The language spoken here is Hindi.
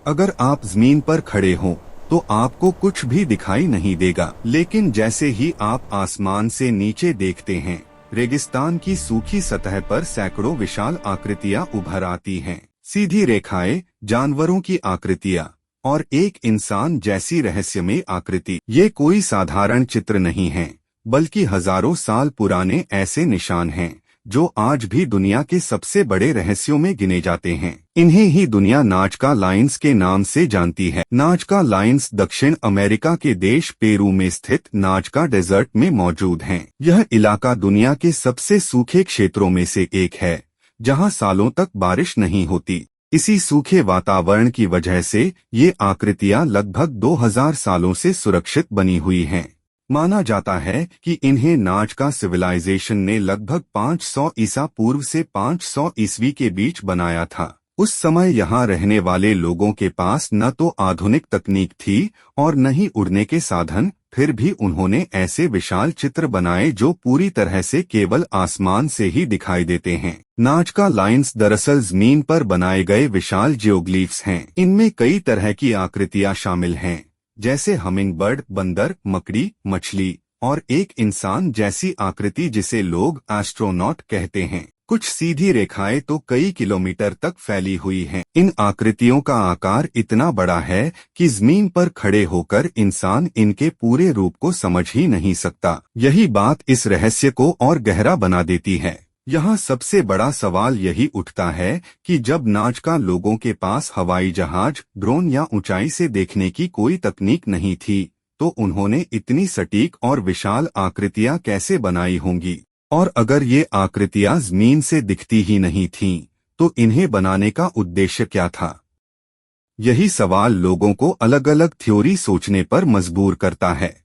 अगर आप जमीन पर खड़े हो तो आपको कुछ भी दिखाई नहीं देगा, लेकिन जैसे ही आप आसमान से नीचे देखते हैं, रेगिस्तान की सूखी सतह पर सैकड़ों विशाल आकृतियां उभर आती हैं। सीधी रेखाएं, जानवरों की आकृतियां और एक इंसान जैसी रहस्यमय आकृति। ये कोई साधारण चित्र नहीं है, बल्कि हजारों साल पुराने ऐसे निशान हैं जो आज भी दुनिया के सबसे बड़े रहस्यों में गिने जाते हैं। इन्हें ही दुनिया नाजका लाइन्स के नाम से जानती है। नाजका लाइन्स दक्षिण अमेरिका के देश पेरू में स्थित नाजका डेजर्ट में मौजूद हैं। यह इलाका दुनिया के सबसे सूखे क्षेत्रों में से एक है, जहां सालों तक बारिश नहीं होती। इसी सूखे वातावरण की वजह से ये आकृतियां लगभग 2000 सालों से सुरक्षित बनी हुई हैं। माना जाता है कि इन्हें नाजका सिविलाइजेशन ने लगभग 500 ईसा पूर्व से 500 ईस्वी के बीच बनाया था। उस समय यहाँ रहने वाले लोगों के पास न तो आधुनिक तकनीक थी और न ही उड़ने के साधन, फिर भी उन्होंने ऐसे विशाल चित्र बनाए जो पूरी तरह से केवल आसमान से ही दिखाई देते हैं। नाजका लाइन्स दरअसल जमीन पर बनाए गए विशाल जियोग्लिफ्स हैं। इनमें कई तरह की आकृतियां शामिल हैं, जैसे हमिंगबर्ड, बंदर, मकड़ी, मछली और एक इंसान जैसी आकृति जिसे लोग एस्ट्रोनॉट कहते हैं। कुछ सीधी रेखाएं तो कई किलोमीटर तक फैली हुई हैं। इन आकृतियों का आकार इतना बड़ा है कि जमीन पर खड़े होकर इंसान इनके पूरे रूप को समझ ही नहीं सकता। यही बात इस रहस्य को और गहरा बना देती है। यहाँ सबसे बड़ा सवाल यही उठता है कि जब नाजका लोगों के पास हवाई जहाज, ड्रोन या ऊंचाई से देखने की कोई तकनीक नहीं थी, तो उन्होंने इतनी सटीक और विशाल आकृतियां कैसे बनाई होंगी? और अगर ये आकृतियां जमीन से दिखती ही नहीं थीं, तो इन्हें बनाने का उद्देश्य क्या था? यही सवाल लोगों को अलग अलग थ्योरी सोचने पर मजबूर करता है।